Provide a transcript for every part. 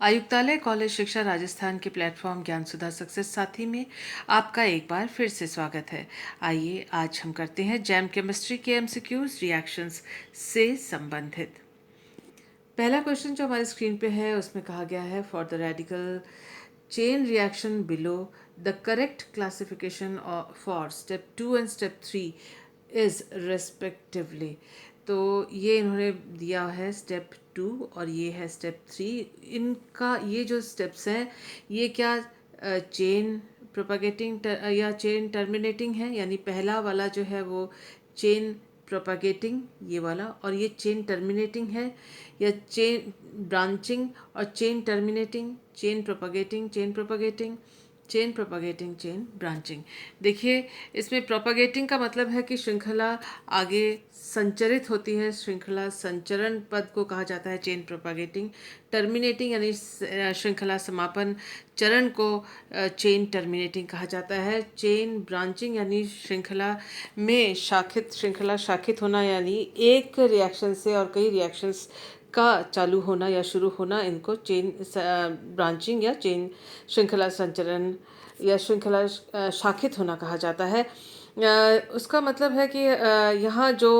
आयुक्तालय कॉलेज शिक्षा राजस्थान के प्लेटफॉर्म ज्ञान सुधा सक्सेस साथी में आपका एक बार फिर से स्वागत है। आइए आज हम करते हैं जैम केमिस्ट्री के एमसीक्यूज रिएक्शंस से संबंधित। पहला क्वेश्चन जो हमारी स्क्रीन पे है उसमें कहा गया है for the radical chain reaction below the correct classification for step 2 and step 3 is respectively. तो ये इन्होंने दिया है स्टेप 2 और ये है स्टेप 3। इनका ये जो स्टेप्स हैं ये क्या चेन प्रोपागेटिंग या चेन टर्मिनेटिंग है, यानी पहला वाला जो है वो चेन प्रोपागेटिंग ये वाला, और ये चेन टर्मिनेटिंग है या चेन ब्रांचिंग और chain terminating, chain propagating, chain propagating, chain propagating, chain branching. देखिए इसमें प्रोपागेटिंग का मतलब है कि श्रृंखला आगे संचरित होती है, श्रृंखला संचरण पद को कहा जाता है चेन प्रोपागेटिंग। टर्मिनेटिंग यानी श्रृंखला समापन चरण को चेन टर्मिनेटिंग कहा जाता है। चेन ब्रांचिंग यानी श्रृंखला में श्रृंखला शाखित होना, यानी एक रिएक्शन से और कई रिएक्शंस का चालू होना या शुरू होना, इनको चेन ब्रांचिंग या चेन श्रृंखला संचरण या श्रृंखला शाखित होना कहा जाता है। उसका मतलब है कि यहाँ जो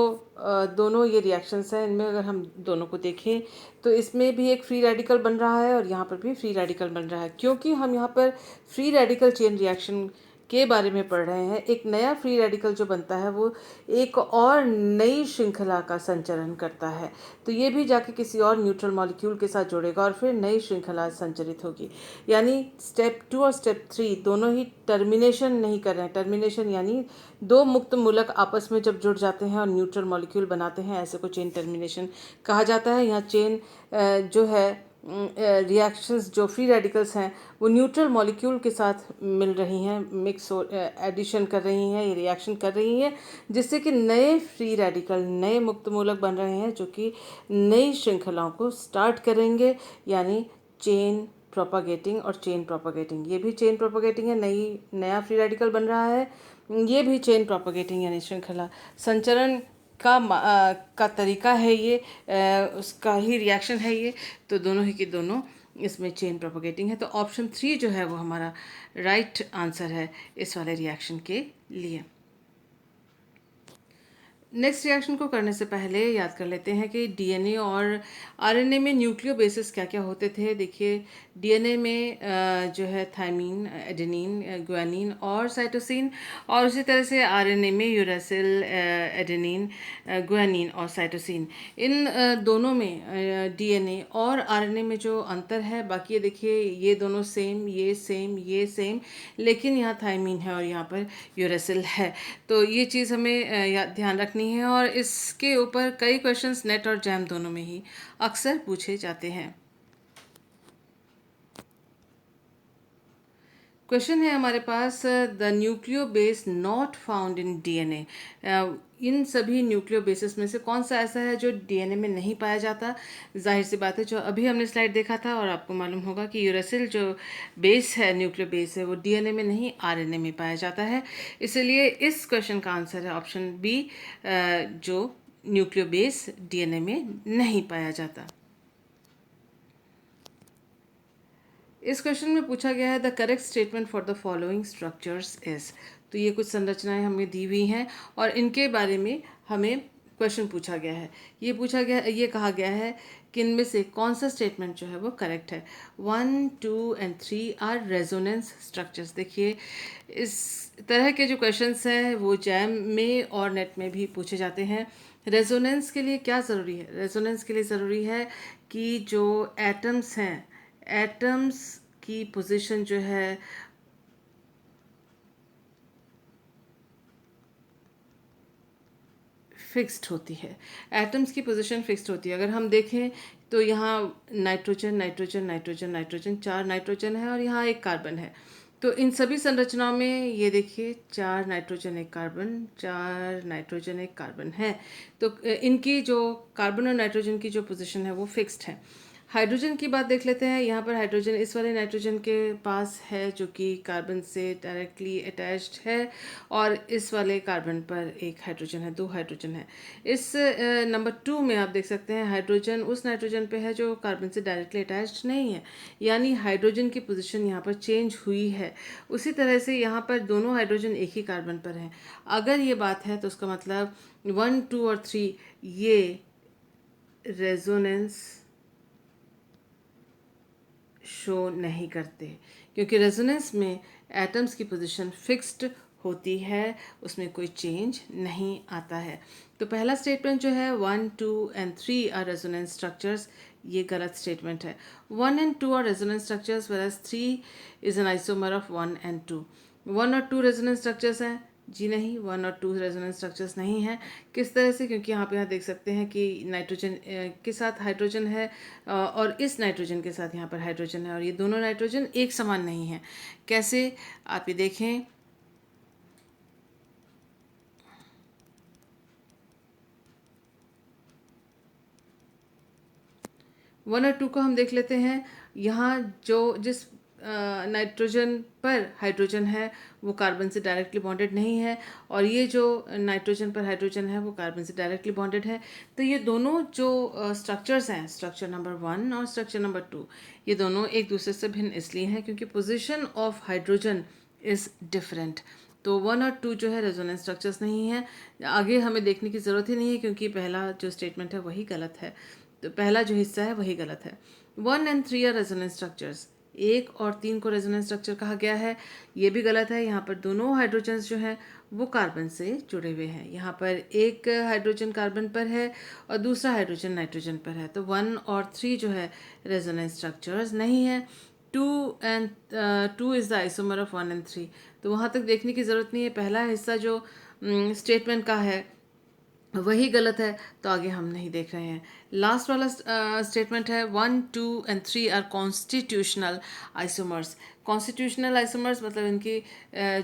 दोनों ये रिएक्शंस हैं इनमें अगर हम दोनों को देखें तो इसमें भी एक फ्री रेडिकल बन रहा है और यहाँ पर भी फ्री रेडिकल बन रहा है। क्योंकि हम यहाँ पर फ्री रेडिकल चेन रिएक्शन के बारे में पढ़ रहे हैं, एक नया फ्री रेडिकल जो बनता है वो एक और नई श्रृंखला का संचरण करता है, तो ये भी जाके किसी और न्यूट्रल मॉलिक्यूल के साथ जुड़ेगा और फिर नई श्रृंखला संचरित होगी। यानी स्टेप 2 और स्टेप 3 दोनों ही टर्मिनेशन नहीं कर रहे हैं। टर्मिनेशन यानी दो मुक्त मूलक आपस में जब जुड़ जाते हैं और न्यूट्रल मॉलिक्यूल बनाते हैं, ऐसे को चेन टर्मिनेशन कहा जाता है। यहाँ चेन जो है रिएक्शंस जो फ्री रेडिकल्स हैं वो न्यूट्रल मॉलिक्यूल के साथ मिल रही हैं, मिक्स एडिशन कर रही हैं, ये रिएक्शन कर रही हैं, जिससे कि नए फ्री रेडिकल, नए मुक्त मूलक बन रहे हैं जो कि नई श्रृंखलाओं को स्टार्ट करेंगे, यानी चेन प्रोपागेटिंग और चेन प्रोपागेटिंग। ये भी चेन प्रोपागेटिंग है, नया फ्री रेडिकल बन रहा है, ये भी चेन प्रोपागेटिंग यानी श्रृंखला संचरण का तरीका है, ये उसका ही रिएक्शन है ये, तो दोनों ही के दोनों इसमें चेन प्रोपोगेटिंग है। तो ऑप्शन 3 जो है वो हमारा राइट आंसर है इस वाले रिएक्शन के लिए। नेक्स्ट रिएक्शन को करने से पहले याद कर लेते हैं कि डीएनए और आरएनए में न्यूक्लियो बेसिस क्या क्या होते थे। देखिए डीएनए में जो है थायमीन, एडेनिन, ग्वानिन और साइटोसिन, और उसी तरह से आरएनए में यूरेसिल, एडेनिन, ग्वानिन और साइटोसिन। इन दोनों में डीएनए और आरएनए में जो अंतर है, बाकी ये देखिए ये दोनों सेम, ये सेम, ये सेम, लेकिन यहाँ थायमीन है और यहाँ पर यूरेसिल है। तो ये चीज़ हमें ध्यान रखनी है और इसके ऊपर कई क्वेश्चंस नेट और जैम दोनों में ही अक्सर पूछे जाते हैं। क्वेश्चन है हमारे पास the nucleo base not found in DNA. इन सभी न्यूक्लियो बेसिस में से कौन सा ऐसा है जो डीएनए में नहीं पाया जाता। जाहिर सी बात है, जो अभी हमने स्लाइड देखा था और आपको मालूम होगा कि यूरेसिल जो बेस है, न्यूक्लियो बेस है, वो डीएनए में नहीं आरएनए में पाया जाता है। इसलिए इस क्वेश्चन का आंसर है ऑप्शन बी, जो न्यूक्लियो बेस डीएनए में नहीं पाया जाता। इस क्वेश्चन में पूछा गया है the correct statement for the following structures is. तो ये कुछ संरचनाएं हमें दी हुई हैं और इनके बारे में हमें क्वेश्चन पूछा गया है। ये कहा गया है कि इनमें से कौन सा स्टेटमेंट जो है वो करेक्ट है। 1, 2 एंड 3 आर रेजोनेंस स्ट्रक्चर्स। देखिए इस तरह के जो क्वेश्चंस हैं वो जैम में और नेट में भी पूछे जाते हैं। रेजोनेंस के लिए क्या ज़रूरी है? रेजोनेंस के लिए ज़रूरी है कि जो एटम्स हैं, एटम्स की पोजीशन जो है फिक्स्ड होती है। एटम्स की पोजीशन फिक्स्ड होती है। अगर हम देखें तो यहाँ nitrogen, nitrogen, nitrogen, nitrogen, 4 nitrogen है और यहाँ एक कार्बन है। तो इन सभी संरचनाओं में ये देखिए 4 नाइट्रोजन, एक कार्बन, 4 नाइट्रोजन, एक कार्बन है। तो इनकी जो कार्बन और नाइट्रोजन की जो पोजीशन है वो फिक्स्ड है। हाइड्रोजन की बात देख लेते हैं। यहाँ पर हाइड्रोजन इस वाले नाइट्रोजन के पास है जो कि कार्बन से डायरेक्टली अटैच्ड है, और इस वाले कार्बन पर एक हाइड्रोजन है, दो हाइड्रोजन है। इस नंबर 2 में आप देख सकते हैं हाइड्रोजन उस नाइट्रोजन पे है जो कार्बन से डायरेक्टली अटैच्ड नहीं है, यानी हाइड्रोजन की पोजीशन यहाँ पर चेंज हुई है। उसी तरह से यहाँ पर दोनों हाइड्रोजन एक ही कार्बन पर हैं। अगर ये बात है तो उसका मतलब 1, 2 और 3 ये रेजोनेंस शो नहीं करते, क्योंकि रेजोनेंस में एटम्स की पोजीशन फिक्स्ड होती है, उसमें कोई चेंज नहीं आता है। तो पहला स्टेटमेंट जो है 1, 2 एंड 3 आर रेजोनेंस स्ट्रक्चर्स, ये गलत स्टेटमेंट है। 1 and 2 R resonance structures whereas 3 is an isomer of 1 and 2। 1 और 2 रेजोनेंस स्ट्रक्चर्स हैं? जी नहीं, 1 और 2 रेजोनेंस स्ट्रक्चर्स नहीं हैं। किस तरह से? क्योंकि यहाँ देख सकते हैं कि नाइट्रोजन के साथ हाइड्रोजन है, और इस नाइट्रोजन के साथ यहाँ पर हाइड्रोजन है, और ये दोनों नाइट्रोजन एक समान नहीं है। कैसे? आप ये देखें, वन और टू को हम देख लेते हैं। यहाँ जो जिस नाइट्रोजन पर हाइड्रोजन है वो कार्बन से डायरेक्टली बॉन्डेड नहीं है, और ये जो नाइट्रोजन पर हाइड्रोजन है वो कार्बन से डायरेक्टली बॉन्डेड है। तो ये दोनों जो स्ट्रक्चर्स हैं, स्ट्रक्चर नंबर 1 और स्ट्रक्चर नंबर 2, ये दोनों एक दूसरे से भिन्न इसलिए हैं क्योंकि position of hydrogen is different. तो 1 और 2 जो है रेजोनेंस स्ट्रक्चर्स नहीं है। आगे हमें देखने की ज़रूरत ही नहीं है क्योंकि पहला जो स्टेटमेंट है वही गलत है, तो पहला जो हिस्सा है वही गलत है। 1 एंड 3 आर रेजोनेंस स्ट्रक्चर्स, 1 और 3 को रेजोनेंस स्ट्रक्चर कहा गया है, ये भी गलत है। यहाँ पर दोनों हाइड्रोजन्स जो हैं वो कार्बन से जुड़े हुए हैं। यहाँ पर एक हाइड्रोजन कार्बन पर है और दूसरा हाइड्रोजन नाइट्रोजन पर है, तो 1 और 3 जो है रेजोनेंस स्ट्रक्चर्स नहीं है। 2 is the isomer of 1 and 3, तो वहाँ तक देखने की ज़रूरत नहीं है। पहला हिस्सा जो स्टेटमेंट का है वही गलत है, तो आगे हम नहीं देख रहे हैं। लास्ट वाला स्टेटमेंट है 1, 2 and 3 are constitutional isomers. Constitutional isomers मतलब इनकी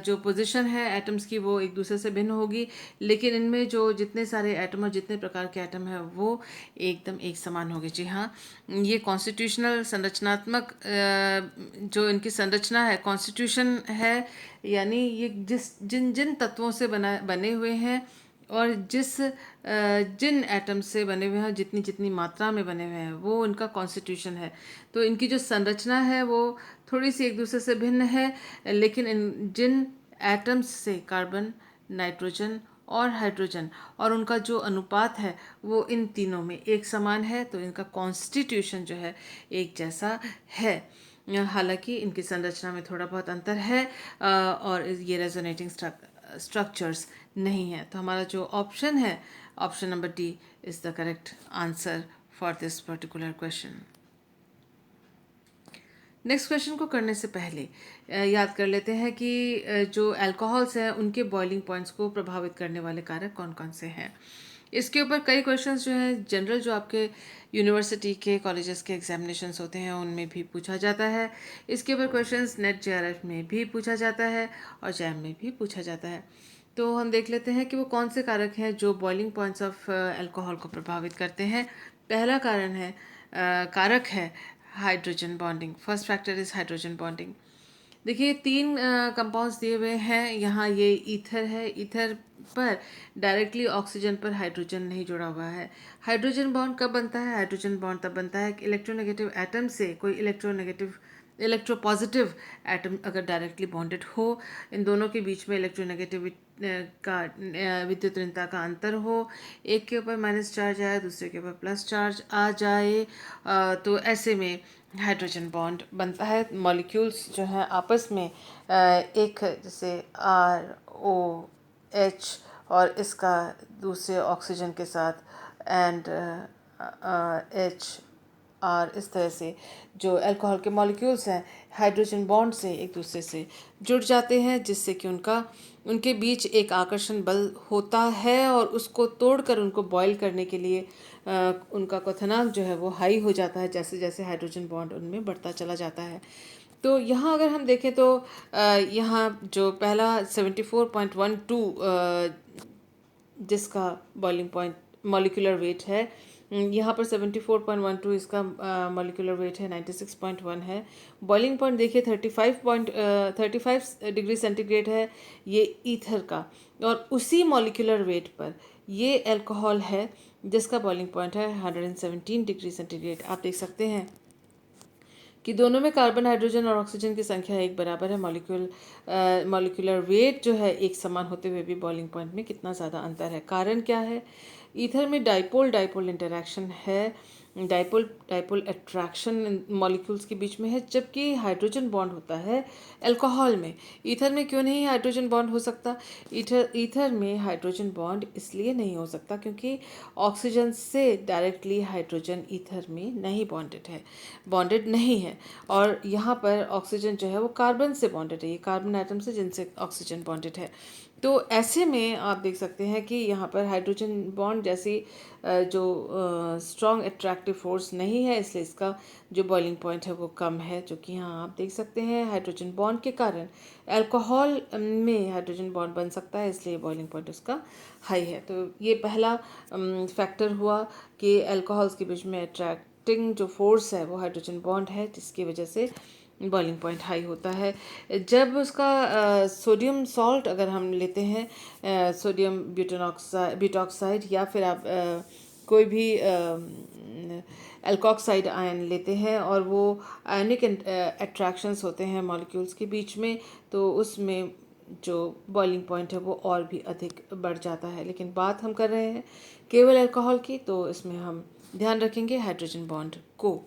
जो पोजीशन है एटम्स की वो एक दूसरे से भिन्न होगी, लेकिन इनमें जो जितने सारे एटम और जितने प्रकार के एटम हैं वो एकदम एक समान होंगे। जी हाँ, ये कॉन्स्टिट्यूशनल संरचनात्मक जो इनकी संरचना है, कॉन्स्टिट्यूशन है, यानी ये जिन जिन तत्वों से बने हुए हैं और जिन एटम से बने हुए हैं, जितनी जितनी मात्रा में बने हुए हैं, वो इनका कॉन्स्टिट्यूशन है। तो इनकी जो संरचना है वो थोड़ी सी एक दूसरे से भिन्न है, लेकिन जिन एटम्स से कार्बन, नाइट्रोजन और हाइड्रोजन और उनका जो अनुपात है वो इन तीनों में एक समान है, तो इनका कॉन्स्टिट्यूशन जो है एक जैसा है। हालांकि इनकी संरचना में थोड़ा बहुत अंतर है, और ये रेजोनेटिंग स्ट्रक्चर्स नहीं है। तो हमारा जो ऑप्शन है, option number D is the correct answer for this particular question. Next question को करने से पहले याद कर लेते हैं कि जो अल्कोहल्स हैं उनके बॉइलिंग पॉइंट्स को प्रभावित करने वाले कारक कौन कौन से हैं। इसके ऊपर कई क्वेश्चंस जो हैं जनरल, जो आपके यूनिवर्सिटी के कॉलेजेस के एग्जामिनेशंस होते हैं उनमें भी पूछा जाता है। इसके ऊपर क्वेश्चंस नेट जेआरएफ में भी पूछा जाता है और जैम में भी पूछा जाता है। तो हम देख लेते हैं कि वो कौन से कारक हैं जो बॉइलिंग पॉइंट्स ऑफ अल्कोहल को प्रभावित करते हैं। पहला कारक है hydrogen bonding. First factor is hydrogen bonding. देखिए 3 कंपाउंड्स दिए हुए हैं। यहाँ ये ईथर है, ईथर पर डायरेक्टली ऑक्सीजन पर हाइड्रोजन नहीं जुड़ा हुआ है। हाइड्रोजन बॉन्ड कब बनता है? हाइड्रोजन बॉन्ड तब बनता है कि इलेक्ट्रोनेगेटिव एटम से कोई इलेक्ट्रोपॉजिटिव एटम अगर डायरेक्टली बॉन्डेड हो, इन दोनों के बीच में इलेक्ट्रोनेगेटिव का विद्युत ऋणता का अंतर हो, एक के ऊपर माइनस चार्ज आए दूसरे के ऊपर प्लस चार्ज आ जाए, तो ऐसे में हाइड्रोजन बॉन्ड बनता है। मॉलिक्यूल्स जो हैं आपस में एक जैसे ROH और इसका दूसरे ऑक्सीजन के साथ एंड और इस तरह से जो अल्कोहल के मॉलिक्यूल्स हैं हाइड्रोजन बॉन्ड से एक दूसरे से जुड़ जाते हैं, जिससे कि उनके बीच एक आकर्षण बल होता है और उसको तोड़कर उनको बॉयल करने के लिए उनका क्वथनांक जो है वो हाई हो जाता है जैसे जैसे हाइड्रोजन बॉन्ड उनमें बढ़ता चला जाता है। तो यहाँ अगर हम देखें तो यहाँ जो पहला 74.12 जिसका बॉइलिंग पॉइंट मॉलिक्यूलर वेट है यहाँ पर 74.12 इसका मॉलिक्यूलर वेट है, 96.1 है। बॉइलिंग पॉइंट देखिए 35 डिग्री सेंटीग्रेड है ये ईथर का, और उसी मॉलिक्यूलर वेट पर ये अल्कोहल है जिसका बॉइलिंग पॉइंट है 117 डिग्री सेंटीग्रेड। आप देख सकते हैं कि दोनों में कार्बन, हाइड्रोजन और ऑक्सीजन की संख्या एक बराबर है। मॉलिक्यूलर वेट जो है एक समान होते हुए भी बॉइलिंग पॉइंट में कितना ज़्यादा अंतर है। कारण क्या है? ईथर में डाइपोल डाइपोल इंटरैक्शन है, डाइपोल डाइपोल अट्रैक्शन मॉलिक्यूल्स के बीच में है, जबकि हाइड्रोजन बॉन्ड होता है अल्कोहल में। ईथर में क्यों नहीं हाइड्रोजन बॉन्ड हो सकता? ईथर में हाइड्रोजन बॉन्ड इसलिए नहीं हो सकता क्योंकि ऑक्सीजन से डायरेक्टली हाइड्रोजन ईथर में नहीं बॉन्डेड नहीं है। और यहाँ पर ऑक्सीजन जो है वो कार्बन से बॉन्डेड है, ये कार्बन एटम से जिनसे ऑक्सीजन बॉन्डेड है। तो ऐसे में आप देख सकते हैं कि यहाँ पर हाइड्रोजन बॉन्ड जैसी जो स्ट्रॉन्ग अट्रैक्टिव फोर्स नहीं है, इसलिए इसका जो बॉइलिंग पॉइंट है वो कम है। जो कि यहाँ आप देख सकते हैं हाइड्रोजन बॉन्ड के कारण अल्कोहल में हाइड्रोजन बॉन्ड बन सकता है, इसलिए बॉइलिंग पॉइंट उसका हाई है। तो ये पहला फैक्टर हुआ कि अल्कोहल्स के बीच में अट्रैक्टिंग जो फोर्स है वो हाइड्रोजन बॉन्ड है, जिसकी वजह से बॉइलिंग पॉइंट हाई होता है। जब उसका सोडियम सॉल्ट अगर हम लेते हैं, सोडियम ब्यूटॉक्साइड या फिर आप कोई भी एल्कोक्साइड आयन लेते हैं और वो आयनिक अट्रैक्शंस होते हैं मॉलिक्यूल्स के बीच में, तो उसमें जो बॉइलिंग पॉइंट है वो और भी अधिक बढ़ जाता है। लेकिन बात हम कर रहे हैं केवल अल्कोहल की, तो इसमें हम ध्यान रखेंगे हाइड्रोजन बॉन्ड को।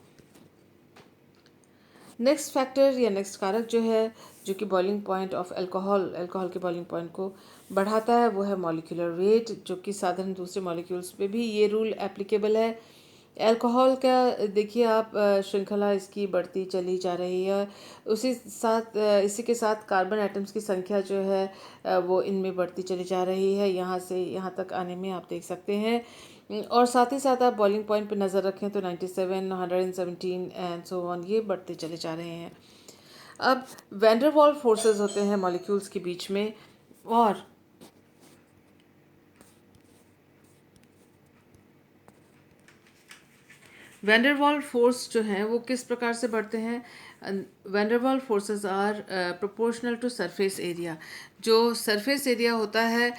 नेक्स्ट फैक्टर या नेक्स्ट कारक जो है जो कि बॉइलिंग पॉइंट ऑफ अल्कोहल के बॉइलिंग पॉइंट को बढ़ाता है वो है मॉलिक्यूलर वेट, जो कि साधारण दूसरे मॉलिक्यूल्स पे भी ये रूल एप्लीकेबल है। अल्कोहल का देखिए आप श्रृंखला इसकी बढ़ती चली जा रही है, इसी के साथ कार्बन एटम्स की संख्या जो है वो इनमें बढ़ती चली जा रही है, यहाँ से यहाँ तक आने में आप देख सकते हैं। और साथ ही साथ आप बॉइलिंग पॉइंट पर नज़र रखें तो 97, 117 एंड सो ऑन ये बढ़ते चले जा रहे हैं। अब वैंडरवाल फोर्सेस होते हैं मॉलिक्यूल्स के बीच में, और वैंडरवाल फोर्स जो हैं वो किस प्रकार से बढ़ते हैं? Van der Waals forces are proportional to surface area. जो सरफेस एरिया होता है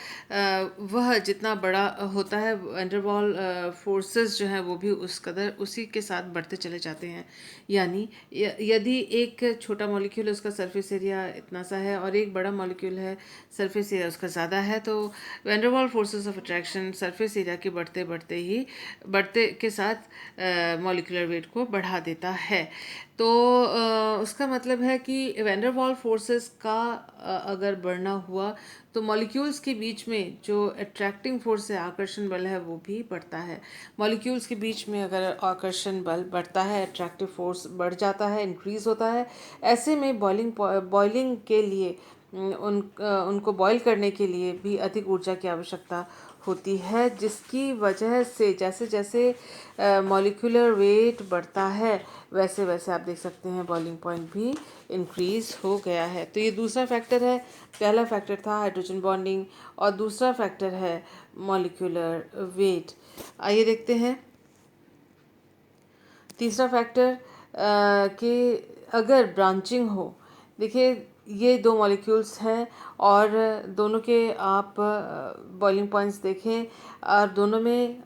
वह जितना बड़ा होता है, वैंडरवाल फोर्सेस जो हैं वो भी उस कदर उसी के साथ बढ़ते चले जाते हैं। यानी यदि एक छोटा मॉलिक्यूल है उसका सरफेस एरिया इतना सा है और एक बड़ा मॉलिक्यूल है सरफेस एरिया उसका ज़्यादा है, तो van der Waals forces of attraction surface area के बढ़ते के साथ मॉलिक्यूलर वेट को बढ़ा देता है। तो उसका मतलब है कि वैन डर वाल फोर्सेस का अगर बढ़ना हुआ तो मॉलिक्यूल्स के बीच में जो अट्रैक्टिंग फोर्स है, आकर्षण बल है, वो भी बढ़ता है। मॉलिक्यूल्स के बीच में अगर आकर्षण बल बढ़ता है, अट्रैक्टिव फोर्स बढ़ जाता है, इंक्रीज होता है, ऐसे में बॉइलिंग के लिए उनको बॉईल करने के लिए भी अधिक ऊर्जा की आवश्यकता होती है, जिसकी वजह से जैसे जैसे मॉलिक्यूलर वेट बढ़ता है वैसे वैसे आप देख सकते हैं बॉइलिंग पॉइंट भी इंक्रीज हो गया है। तो ये दूसरा फैक्टर है। पहला फैक्टर था हाइड्रोजन बॉन्डिंग और दूसरा फैक्टर है मॉलिक्यूलर वेट। आइए देखते हैं तीसरा फैक्टर कि अगर ब्रांचिंग हो। देखिए ये दो मॉलिक्यूल्स हैं और दोनों के आप बॉइलिंग पॉइंट्स देखें और दोनों में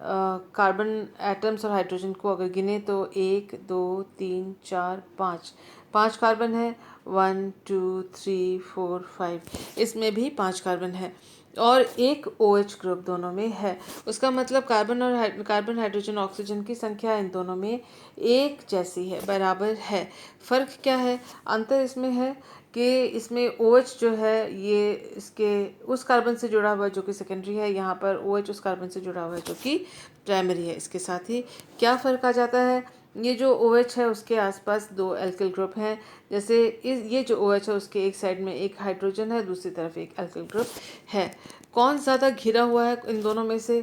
कार्बन एटम्स और हाइड्रोजन को अगर गिने तो 1 2 3 4 5 कार्बन है। 1 2 3 4 5 इसमें भी 5 कार्बन है और एक OH ग्रुप दोनों में है। उसका मतलब कार्बन हाइड्रोजन ऑक्सीजन की संख्या इन दोनों में एक जैसी है, बराबर है। फ़र्क क्या है? अंतर इसमें है कि इसमें OH जो है ये इसके उस कार्बन से जुड़ा हुआ है जो कि सेकेंडरी है, यहाँ पर OH उस कार्बन से जुड़ा हुआ है जो कि प्राइमरी है। इसके साथ ही क्या फ़र्क आ जाता है? ये जो OH है उसके आसपास दो एल्किल ग्रुप हैं। जैसे ये जो OH है उसके एक साइड में एक हाइड्रोजन है, दूसरी तरफ एक एल्किल ग्रुप है। कौन ज़्यादा घिरा हुआ है इन दोनों में से?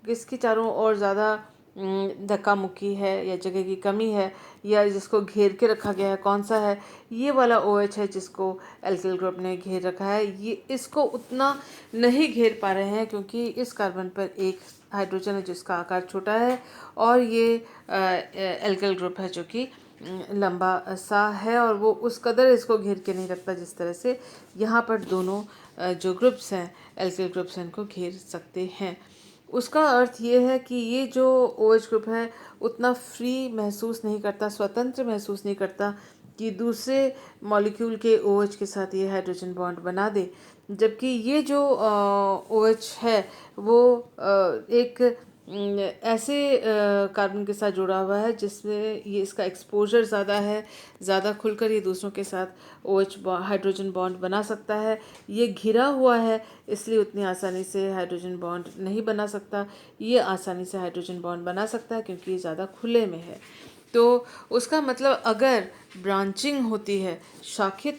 किसकी चारों ओर ज़्यादा धक्का मुक्की है या जगह की कमी है या जिसको घेर के रखा गया है, कौन सा है? ये वाला OH है जिसको एल्किल ग्रुप ने घेर रखा है। ये इसको उतना नहीं घेर पा रहे हैं क्योंकि इस कार्बन पर एक हाइड्रोजन है जिसका आकार छोटा है, और ये एल्काइल ग्रुप है जो कि लंबा सा है और वो उस कदर इसको घेर के नहीं रखता जिस तरह से यहाँ पर दोनों जो ग्रुप्स हैं एल्काइल ग्रुप्स हैं इनको घेर सकते हैं। उसका अर्थ ये है कि ये जो OH ग्रुप है उतना फ्री महसूस नहीं करता, स्वतंत्र महसूस नहीं करता कि दूसरे मॉलिक्यूल के OH के साथ ये हाइड्रोजन बॉन्ड बना दे, जबकि ये जो OH है वो एक ऐसे कार्बन के साथ जुड़ा हुआ है जिसमें ये इसका एक्सपोजर ज़्यादा है, ज़्यादा खुलकर ये दूसरों के साथ OH हाइड्रोजन बॉन्ड बना सकता है। ये घिरा हुआ है इसलिए उतनी आसानी से हाइड्रोजन बॉन्ड नहीं बना सकता। ये आसानी से हाइड्रोजन बॉन्ड बना सकता है क्योंकि ये ज़्यादा खुले में है। तो उसका मतलब अगर ब्रांचिंग होती है, शाखित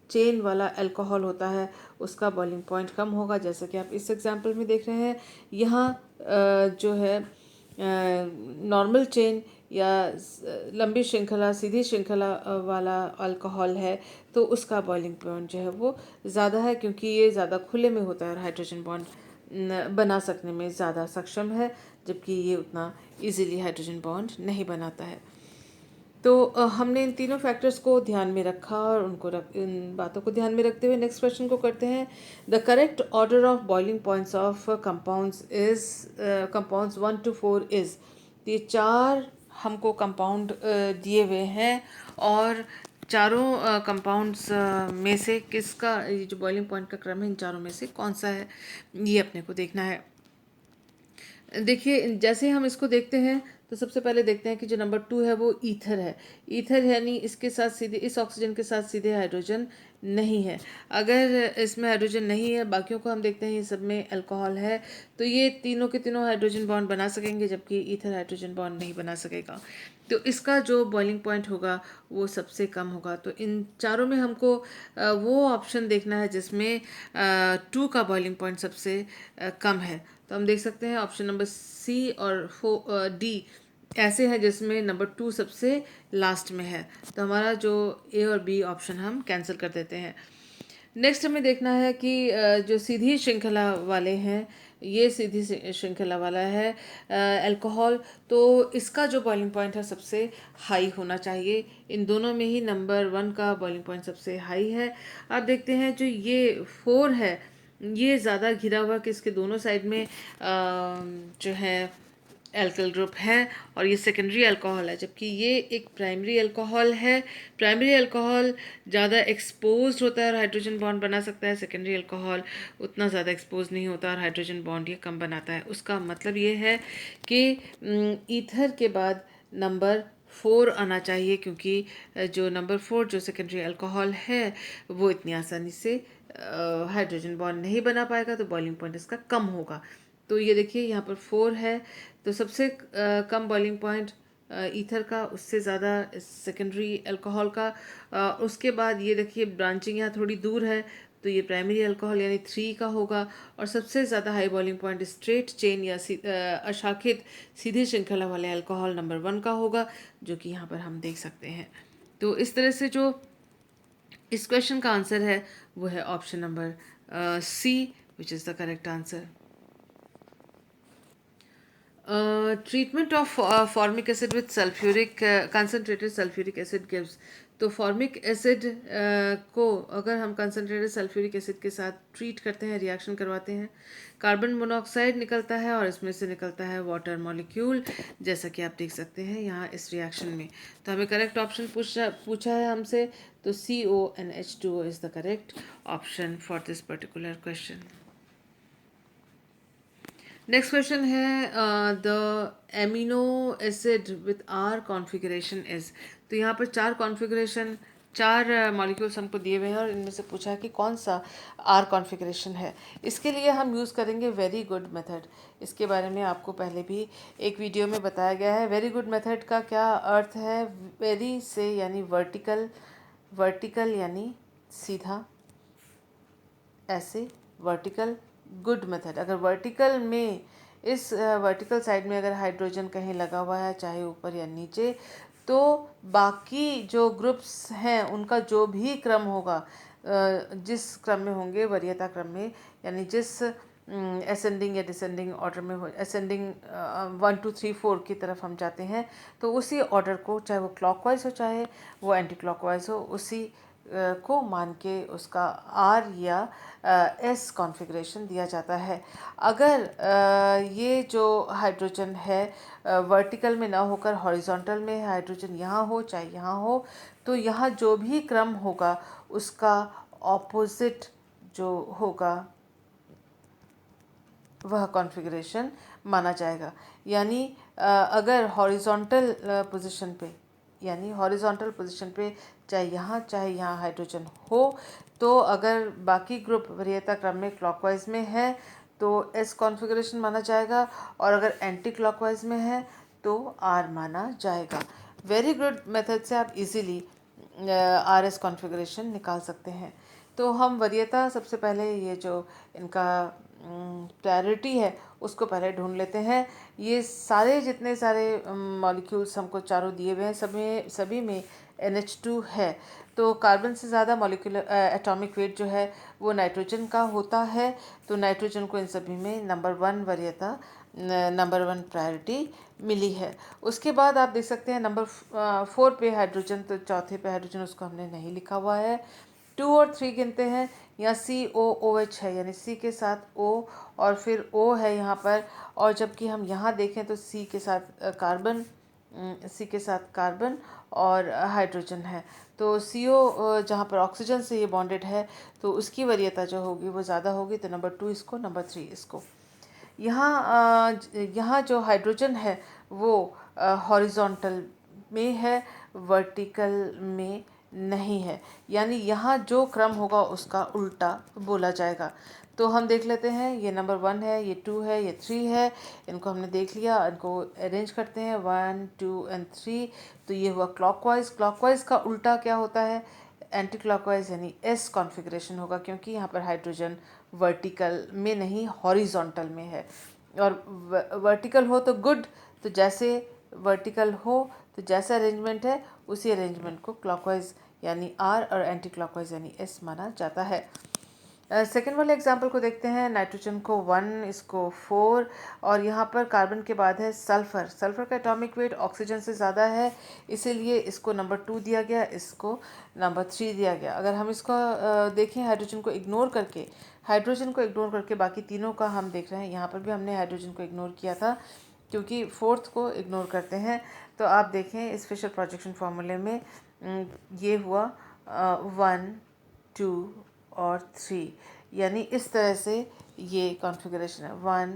चेन वाला अल्कोहल होता है, उसका बॉइलिंग पॉइंट कम होगा, जैसा कि आप इस एग्जांपल में देख रहे हैं। यहाँ जो है नॉर्मल चेन या लंबी श्रृंखला, सीधी श्रृंखला वाला अल्कोहल है, तो उसका बॉइलिंग पॉइंट जो है वो ज़्यादा है क्योंकि ये ज़्यादा खुले में होता है और हाइड्रोजन बॉन्ड बना सकने में ज़्यादा सक्षम है, जबकि ये उतना इजीली हाइड्रोजन बॉन्ड नहीं बनाता है। तो हमने इन तीनों फैक्टर्स को ध्यान में रखा और इन बातों को ध्यान में रखते हुए नेक्स्ट क्वेश्चन को करते हैं। The correct order of boiling points of compounds is compounds 1 to 4 is. ये 4 हमको कंपाउंड दिए हुए हैं और चारों कंपाउंड्स में से किसका ये जो बॉइलिंग पॉइंट का क्रम है इन चारों में से कौन सा है ये अपने को देखना है। देखिए जैसे हम इसको देखते हैं तो सबसे पहले देखते हैं कि जो नंबर 2 है वो ईथर है। ईथर यानी इसके साथ सीधे, इस ऑक्सीजन के साथ सीधे हाइड्रोजन नहीं है। अगर इसमें हाइड्रोजन नहीं है, बाकियों को हम देखते हैं ये सब में अल्कोहल है, तो ये तीनों के तीनों हाइड्रोजन बॉन्ड बना सकेंगे, जबकि ईथर हाइड्रोजन बॉन्ड नहीं बना सकेगा। तो इसका जो बॉइलिंग पॉइंट होगा वो सबसे कम होगा। तो इन चारों में हमको वो ऑप्शन देखना है जिसमें 2 का बॉइलिंग पॉइंट सबसे कम है। तो हम देख सकते हैं ऑप्शन नंबर सी और डी ऐसे हैं जिसमें नंबर 2 सबसे लास्ट में है। तो हमारा जो ए और बी ऑप्शन हम कैंसिल कर देते हैं। नेक्स्ट हमें देखना है कि जो सीधी श्रृंखला वाले हैं, ये सीधी श्रृंखला वाला है अल्कोहल, तो इसका जो बॉइलिंग पॉइंट है सबसे हाई होना चाहिए। इन दोनों में ही नंबर 1 का बॉइलिंग पॉइंट सबसे हाई है। आप देखते हैं जो ये 4 है ये ज़्यादा घिरा हुआ कि इसके दोनों साइड में जो है एल्काइल ग्रुप है और ये सेकेंडरी अल्कोहल है, जबकि ये एक प्राइमरी अल्कोहल है। प्राइमरी अल्कोहल ज़्यादा एक्सपोज्ड होता है और हाइड्रोजन बॉन्ड बना सकता है, सेकेंडरी अल्कोहल उतना ज़्यादा एक्सपोज नहीं होता और हाइड्रोजन बॉन्ड ये कम बनाता है। उसका मतलब ये है कि ईथर के बाद नंबर 4 आना चाहिए, क्योंकि जो नंबर 4 जो सेकेंडरी अल्कोहल है वो इतनी आसानी से हाइड्रोजन बॉन्ड नहीं बना पाएगा, तो बॉइलिंग पॉइंट इसका कम होगा। तो ये देखिए यहाँ पर 4 है, तो सबसे कम बॉइलिंग पॉइंट ईथर का, उससे ज़्यादा सेकेंडरी अल्कोहल का। उसके बाद ये देखिए ब्रांचिंग यहाँ थोड़ी दूर है, तो ये प्राइमरी अल्कोहल यानी 3 का होगा। और सबसे ज़्यादा high boiling point straight chain या अशाखित सीधी श्रृंखला वाले अल्कोहल नंबर 1 का होगा, जो कि यहाँ पर हम देख सकते हैं। तो इस तरह से जो इस क्वेश्चन का आंसर है वो है option number C, which is the correct answer. Treatment of formic acid with sulphuric concentrated sulphuric acid gives. तो फॉर्मिक एसिड को अगर हम कंसनट्रेटेड सल्फ्यूरिक एसिड के साथ ट्रीट करते हैं, रिएक्शन करवाते हैं, कार्बन मोनोऑक्साइड निकलता है और इसमें से निकलता है वाटर मॉलिक्यूल, जैसा कि आप देख सकते हैं यहाँ इस रिएक्शन में। तो हमें करेक्ट ऑप्शन पूछा है हमसे, तो CONH2O is the correct option for this particular question. Next question है the amino acid with R configuration is. तो यहाँ पर 4 कॉन्फ़िगरेशन, 4 मॉलिक्यूल्स हमको दिए हुए हैं और इनमें से पूछा है कि कौन सा आर कॉन्फ़िगरेशन है। इसके लिए हम यूज़ करेंगे वेरी गुड मेथड। इसके बारे में आपको पहले भी एक वीडियो में बताया गया है। वेरी गुड मेथड का क्या अर्थ है? वेरी से यानी वर्टिकल, वर्टिकल यानी सीधा, ऐसे वर्टिकल, गुड मेथड। अगर वर्टिकल में, इस वर्टिकल साइड में अगर हाइड्रोजन कहीं लगा हुआ है, चाहे ऊपर या नीचे, तो बाकी जो ग्रुप्स हैं उनका जो भी क्रम होगा, जिस क्रम में होंगे वरीयता क्रम में, यानी जिस असेंडिंग या डिसेंडिंग ऑर्डर में हो, असेंडिंग 1 2 3 4 की तरफ हम जाते हैं, तो उसी ऑर्डर को, चाहे वो क्लॉकवाइज हो चाहे वो एंटी क्लॉकवाइज हो, उसी को मान के उसका आर या एस कॉन्फ़िगरेशन दिया जाता है। अगर ये जो हाइड्रोजन है वर्टिकल में ना होकर हॉरिजॉन्टल में हाइड्रोजन यहाँ हो चाहे यहाँ हो, तो यहाँ जो भी क्रम होगा उसका ऑपोजिट जो होगा वह कॉन्फ़िगरेशन माना जाएगा। यानी अगर हॉरिजॉन्टल पोजीशन पे, यानी हॉरिजॉन्टल पोजीशन पे चाहे यहाँ हाइड्रोजन हो, तो अगर बाकी ग्रुप वरीयता क्रम में क्लॉकवाइज में है तो एस कॉन्फ़िगरेशन माना जाएगा, और अगर एंटी क्लॉकवाइज में है तो आर माना जाएगा। वेरी गुड मेथड से आप इजीली आर एस कॉन्फ़िगरेशन निकाल सकते हैं। तो हम वरीयता सबसे पहले ये जो इनका प्रायोरिटी है उसको पहले ढूंढ लेते हैं। ये सारे जितने सारे मॉलिक्यूल्स हमको चारों दिए हुए हैं, सभी में NH2 है, तो कार्बन से ज़्यादा मॉलिक्यूलर एटॉमिक वेट जो है वो नाइट्रोजन का होता है, तो नाइट्रोजन को इन सभी में नंबर 1 वरीयता, नंबर 1 प्रायोरिटी मिली है। उसके बाद आप देख सकते हैं नंबर 4 पे हाइड्रोजन, तो चौथे पे हाइड्रोजन उसको हमने नहीं लिखा हुआ है। 2 और 3 गिनते हैं, यहाँ COOH है, यानी C के साथ O और फिर O है यहाँ पर, और जबकि हम यहाँ देखें तो C के साथ कार्बन और हाइड्रोजन है, तो CO जहाँ पर ऑक्सीजन से ये बॉन्डेड है तो उसकी वरीयता जो होगी वो ज़्यादा होगी, तो नंबर 2 इसको, नंबर 3 इसको। यहाँ जो हाइड्रोजन है वो हॉरिजॉन्टल में है, वर्टिकल में नहीं है, यानी यहाँ जो क्रम होगा उसका उल्टा बोला जाएगा। तो हम देख लेते हैं, ये नंबर 1 है, ये 2 है, ये 3 है, इनको हमने देख लिया, इनको अरेंज करते हैं 1 2 एंड 3। तो ये हुआ क्लॉकवाइज। क्लॉकवाइज का उल्टा क्या होता है? एंटी क्लॉकवाइज, यानी एस कॉन्फ़िगरेशन होगा, क्योंकि यहाँ पर हाइड्रोजन वर्टिकल में नहीं हॉरिजॉन्टल में है। और वर्टिकल हो तो गुड, तो जैसे वर्टिकल हो तो जैसा अरेंजमेंट है उसी अरेंजमेंट को क्लॉकवाइज यानी आर और एंटी क्लॉकवाइज यानी एस माना जाता है। सेकेंड वाले एग्जाम्पल को देखते हैं। नाइट्रोजन को 1, इसको 4, और यहाँ पर कार्बन के बाद है सल्फ़र। सल्फ़र का एटॉमिक वेट ऑक्सीजन से ज़्यादा है, इसीलिए इसको नंबर 2 दिया गया, इसको नंबर 3 दिया गया। अगर हम इसको देखें हाइड्रोजन को इग्नोर करके बाकी तीनों का हम देख रहे हैं, यहाँ पर भी हमने हाइड्रोजन को इग्नोर किया था क्योंकि फोर्थ को इग्नोर करते हैं। तो आप देखें इस फिशर प्रोजेक्शन फार्मूले में ये हुआ 1 2 और 3, यानी इस तरह से ये कॉन्फ़िगरेशन है 1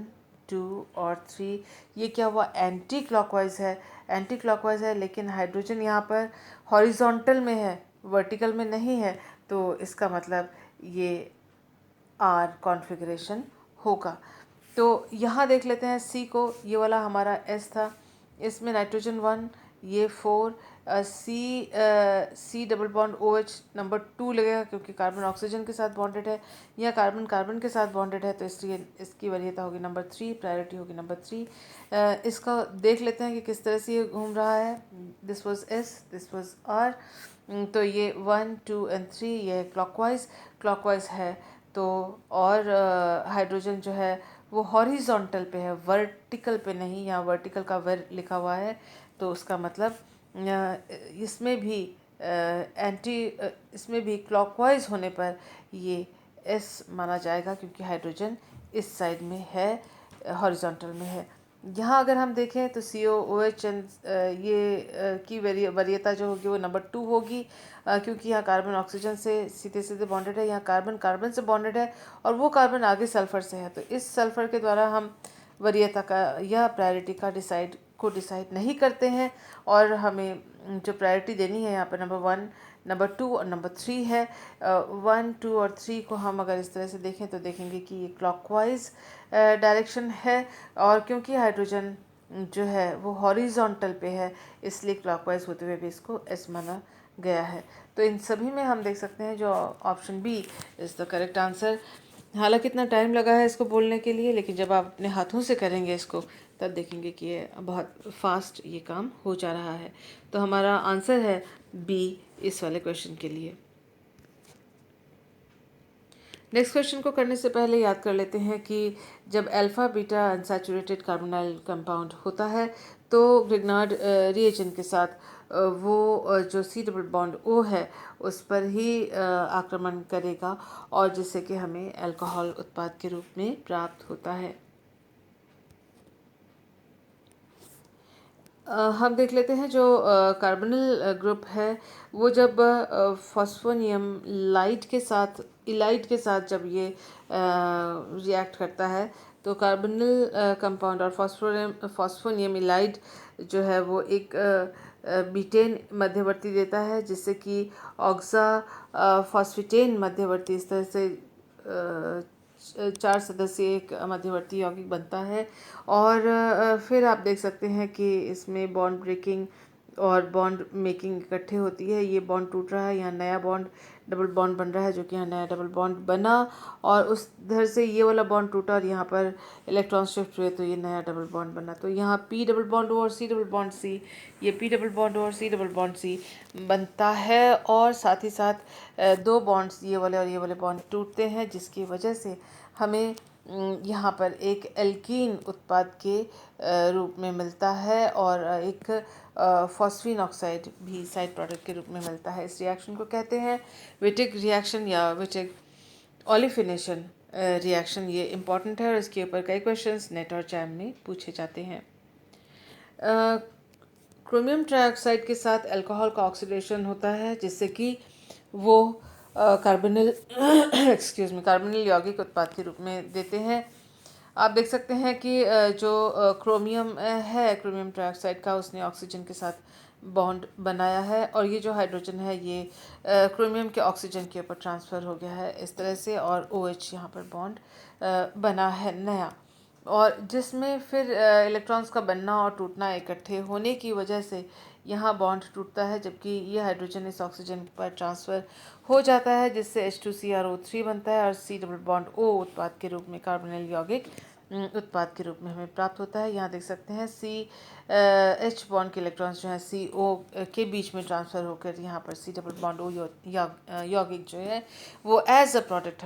2 और 3। ये क्या हुआ? एंटी क्लॉकवाइज है, लेकिन हाइड्रोजन यहाँ पर हॉरिजॉन्टल में है, वर्टिकल में नहीं है, तो इसका मतलब ये आर कॉन्फ़िगरेशन होगा। तो यहाँ देख लेते हैं सी को, ये वाला हमारा एस था, इसमें नाइट्रोजन 1, ये 4, C double bond OH number 2 लगेगा क्योंकि कार्बन ऑक्सीजन के साथ बॉन्डेड है, या कार्बन कार्बन के साथ बॉन्डेड है, तो इसलिए इसकी वरीयता होगी नंबर 3, प्रायोरिटी होगी नंबर 3। इसका देख लेते हैं कि किस तरह से ये घूम रहा है। This was S, this was R, तो ये 1 2 एंड 3 ये क्लॉकवाइज है। तो और हाइड्रोजन जो है वो हॉरिजॉन्टल पे है, वर्टिकल पे नहीं। यहाँ वर्टिकल का वर लिखा हुआ है, तो उसका मतलब इसमें भी क्लॉकवाइज होने पर ये एस माना जाएगा क्योंकि हाइड्रोजन इस साइड में है, हॉरिजॉन्टल में है। यहाँ अगर हम देखें तो COOH की वरीयता जो होगी वो नंबर 2 होगी, क्योंकि यहाँ कार्बन ऑक्सीजन से सीधे सीधे बॉन्डेड है, यहाँ कार्बन कार्बन से बॉन्डेड है, और वो कार्बन आगे सल्फ़र से है। तो इस सल्फ़र के द्वारा हम वरीयता का या प्रायोरिटी का डिसाइड नहीं करते हैं, और हमें जो प्रायोरिटी देनी है यहाँ पर नंबर 1, नंबर 2 और नंबर 3 है। 1 2 और 3 को हम अगर इस तरह से देखें तो देखेंगे कि ये क्लॉकवाइज डायरेक्शन है, और क्योंकि हाइड्रोजन जो है वो हॉरिजॉन्टल पे है, इसलिए क्लॉकवाइज होते हुए भी इसको एस माना गया है। तो इन सभी में हम देख सकते हैं जो option B is the correct answer. हालांकि इतना टाइम लगा है इसको बोलने के लिए, लेकिन जब आप अपने हाथों से करेंगे इसको तब देखेंगे कि ये बहुत फास्ट ये काम हो जा रहा है। तो हमारा आंसर है बी इस वाले क्वेश्चन के लिए। नेक्स्ट क्वेश्चन को करने से पहले याद कर लेते हैं कि जब alpha beta unsaturated carbonyl compound होता है तो ग्रिग्नार्ड रिएजेंट के साथ जो सी डबल बॉन्ड ओ है उस पर ही आक्रमण करेगा और जिससे कि हमें अल्कोहल उत्पाद के रूप में प्राप्त होता है। हम देख लेते हैं जो कार्बोनिल ग्रुप है वो जब फॉस्फोनियम लाइट के साथ इलाइट के साथ जब ये रिएक्ट करता है तो कार्बोनिल कंपाउंड और फॉस्फोनियम इलाइट जो है वो एक बीटेन मध्यवर्ती देता है जिससे कि ऑक्सा फॉस्फेटेन मध्यवर्ती इस तरह से चार सदस्यीय एक मध्यवर्ती यौगिक बनता है। और फिर आप देख सकते हैं कि इसमें बॉन्ड ब्रेकिंग और बॉन्ड मेकिंग इकट्ठे होती है। ये बॉन्ड टूट रहा है, यहाँ नया बॉन्ड डबल बॉन्ड बन रहा है जो कि यहाँ नया डबल बॉन्ड बना और उस इधर से ये वाला बॉन्ड टूटा और यहाँ पर इलेक्ट्रॉन शिफ्ट हुए तो ये नया डबल बॉन्ड बना। तो यहाँ पी डबल बॉन्ड ओ और सी डबल बॉन्ड सी, ये पी डबल बॉन्ड ओ और सी डबल बॉन्ड सी बनता है और साथ ही साथ दो बॉन्ड्स ये वाले बॉन्ड टूटते हैं जिसकी वजह से हमें यहाँ पर एक एल्कीन उत्पाद के रूप में मिलता है और एक फॉस्फीन ऑक्साइड भी साइड प्रोडक्ट के रूप में मिलता है। इस रिएक्शन को कहते हैं विटिक रिएक्शन या विटिक ओलिफिनेशन रिएक्शन। ये इम्पॉर्टेंट है और इसके ऊपर कई क्वेश्चंस नेट और जैम में पूछे जाते हैं। क्रोमियम ट्राइऑक्साइड के साथ अल्कोहल का ऑक्सीडेशन होता है जिससे कि वो कार्बोनिल कार्बोनिल यौगिक उत्पाद के रूप में देते हैं। आप देख सकते हैं कि जो क्रोमियम है क्रोमियम ट्राइऑक्साइड का उसने ऑक्सीजन के साथ बॉन्ड बनाया है और ये जो हाइड्रोजन है ये क्रोमियम के ऑक्सीजन के ऊपर ट्रांसफ़र हो गया है इस तरह से और OH यहाँ पर बॉन्ड बना है नया और जिसमें फिर इलेक्ट्रॉन्स का बनना और टूटना इकट्ठे होने की वजह से यहाँ बॉन्ड टूटता है जबकि ये हाइड्रोजन इस ऑक्सीजन पर ट्रांसफ़र हो जाता है जिससे H2CrO3 बनता है और C डबल बॉन्ड O उत्पाद के रूप में कार्बोनिल यौगिक उत्पाद के रूप में हमें प्राप्त होता है। यहाँ देख सकते हैं H बॉन्ड के इलेक्ट्रॉन्स जो हैं CO के बीच में ट्रांसफ़र होकर यहाँ पर C डबल बॉन्ड O यौगिक जो है वो एज अ प्रोडक्ट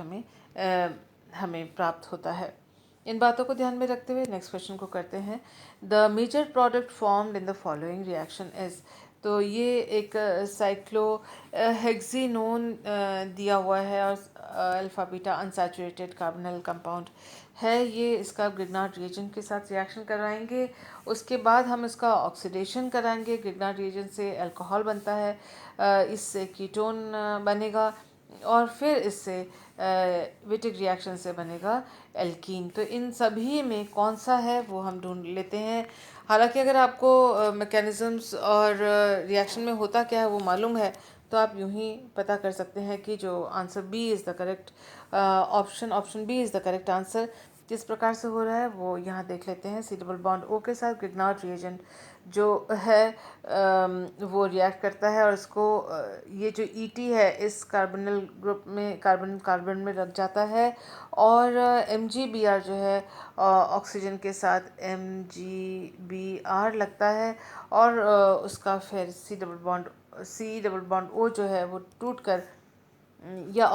हमें प्राप्त होता है। इन बातों को ध्यान में रखते हुए नेक्स्ट क्वेश्चन को करते हैं। The major product formed in the following reaction is, तो ये एक साइक्लो हेक्सिनोन दिया हुआ है और alpha beta unsaturated carbonyl compound है। ये इसका ग्रिग्नार्ड रिएजेंट के साथ रिएक्शन कराएंगे, उसके बाद हम इसका ऑक्सीडेशन कराएंगे। ग्रिग्नार्ड रिएजेंट से अल्कोहल बनता है, इससे कीटोन बनेगा और फिर इससे विटिक रिएक्शन से बनेगा एल्कीन। तो इन सभी में कौन सा है वो हम ढूंढ लेते हैं। हालांकि अगर आपको मैकेनिज़म्स और रिएक्शन में होता क्या है वो मालूम है तो आप यूं ही पता कर सकते हैं कि जो answer B is the correct option B is the correct answer. किस प्रकार से हो रहा है वो यहाँ देख लेते हैं। C डबल बॉन्ड O के साथ ग्रिग्नार्ड रिएजेंट जो है वो रिएक्ट करता है और इसको ये जो ET है इस कार्बोनिल ग्रुप में कार्बन में लग जाता है और MgBr जो है ऑक्सीजन के साथ MgBr लगता है और उसका फिर C डबल बॉन्ड O जो है वो टूट कर या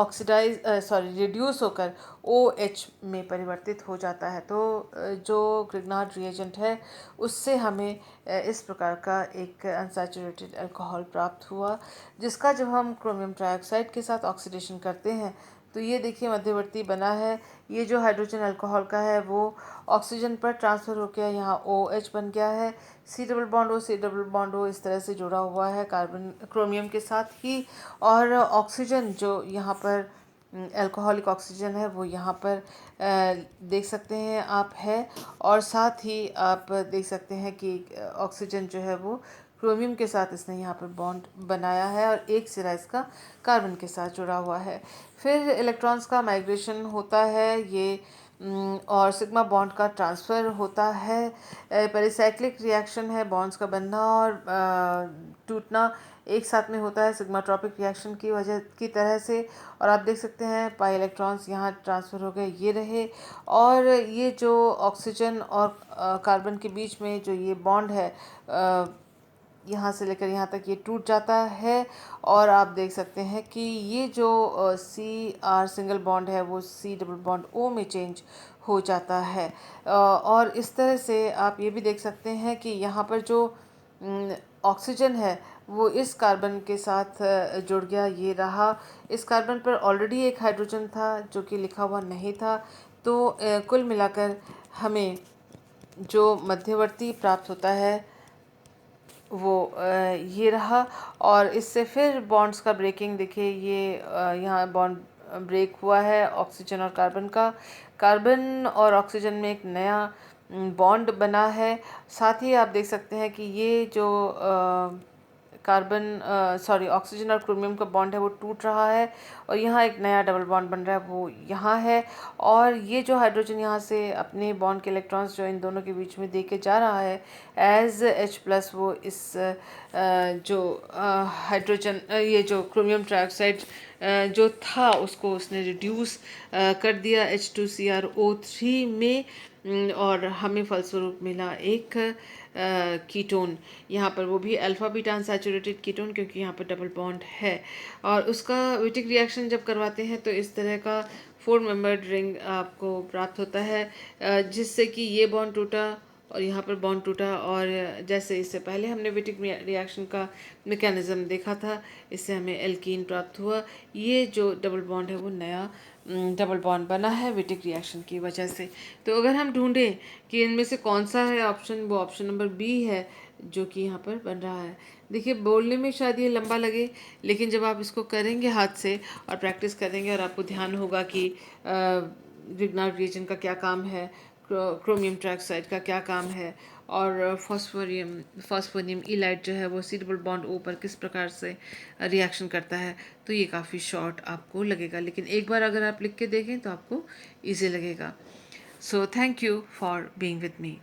रिड्यूस होकर OH में परिवर्तित हो जाता है। तो जो ग्रिग्नार्ड रिएजेंट है उससे हमें इस प्रकार का एक अनसैचुरेटेड अल्कोहल प्राप्त हुआ जिसका जब हम क्रोमियम ट्राइऑक्साइड के साथ ऑक्सीडेशन करते हैं तो ये देखिए मध्यवर्ती बना है। ये जो हाइड्रोजन अल्कोहल का है वो ऑक्सीजन पर ट्रांसफ़र होकर यहाँ OH बन गया है। C डबल बॉन्ड O इस तरह से जुड़ा हुआ है क्रोमियम के साथ ही और ऑक्सीजन जो यहाँ पर अल्कोहलिक ऑक्सीजन है वो यहाँ पर देख सकते हैं आप है और साथ ही आप देख सकते हैं कि ऑक्सीजन जो है वो क्रोमियम के साथ इसने यहाँ पर बॉन्ड बनाया है और एक सिरा इसका कार्बन के साथ जुड़ा हुआ है। फिर इलेक्ट्रॉन्स का माइग्रेशन होता है ये और सिग्मा बॉन्ड का ट्रांसफ़र होता है। पेरिसाइक्लिक रिएक्शन है, बॉन्ड्स का बनना और टूटना एक साथ में होता है सिग्माट्रोपिक रिएक्शन की वजह की तरह से। और आप देख सकते हैं पाई इलेक्ट्रॉन्स यहाँ ट्रांसफ़र हो गए ये रहे और ये जो ऑक्सीजन और कार्बन के बीच में जो ये बॉन्ड है यहाँ से लेकर यहाँ तक ये टूट जाता है और आप देख सकते हैं कि ये जो CR सिंगल बॉन्ड है वो C डबल बॉन्ड O में चेंज हो जाता है। और इस तरह से आप ये भी देख सकते हैं कि यहाँ पर जो ऑक्सीजन है वो इस कार्बन के साथ जुड़ गया, ये रहा। इस कार्बन पर ऑलरेडी एक हाइड्रोजन था जो कि लिखा हुआ नहीं था। तो कुल मिलाकर हमें जो मध्यवर्ती प्राप्त होता है वो ये रहा। और इससे फिर बॉन्ड्स का ब्रेकिंग देखिए, ये यहाँ बॉन्ड ब्रेक हुआ है ऑक्सीजन और कार्बन का। कार्बन और ऑक्सीजन में एक नया बॉन्ड बना है। साथ ही आप देख सकते हैं कि ये जो ऑक्सीजन और क्रोमियम का बॉन्ड है वो टूट रहा है और यहाँ एक नया डबल बॉन्ड बन रहा है, वो यहाँ है। और ये जो हाइड्रोजन यहाँ से अपने बॉन्ड के इलेक्ट्रॉन्स जो इन दोनों के बीच में दे के जा रहा है एज H+, वो इस जो हाइड्रोजन ये जो क्रोमियम ट्राइऑक्साइड जो था उसको उसने रिड्यूस कर दिया H2CrO3 में। और हमें फलस्वरूप मिला एक कीटोन, यहाँ पर वो भी अल्फा बीटा अनसैचुरेटेड कीटोन, क्योंकि यहाँ पर डबल बॉन्ड है। और उसका विटिक रिएक्शन जब करवाते हैं तो इस तरह का 4 मेंबर्ड रिंग आपको प्राप्त होता है, जिससे कि ये बॉन्ड टूटा और यहाँ पर बॉन्ड टूटा। और जैसे इससे पहले हमने विटिक रिएक्शन का मैकेनिज्म देखा था, इससे हमें एल्कीन प्राप्त हुआ। ये जो डबल बॉन्ड है वो नया डबल बॉन्ड बना है विटिक रिएक्शन की वजह से। तो अगर हम ढूंढें कि इनमें से कौन सा है ऑप्शन, वो ऑप्शन नंबर बी है जो कि यहाँ पर बन रहा है। देखिए बोलने में शायद ये लंबा लगे, लेकिन जब आप इसको करेंगे हाथ से और प्रैक्टिस करेंगे और आपको ध्यान होगा कि रिग्नार्ड रिएजेंट का क्या काम है, क्रोमियम ट्राइऑक्साइड का क्या काम है, और फॉस्फोनियम इलाइट जो है वो C डबल बॉन्ड O पर किस प्रकार से रिएक्शन करता है, तो ये काफ़ी शॉर्ट आपको लगेगा। लेकिन एक बार अगर आप लिख के देखें तो आपको ईजी लगेगा। So thank you for being with me.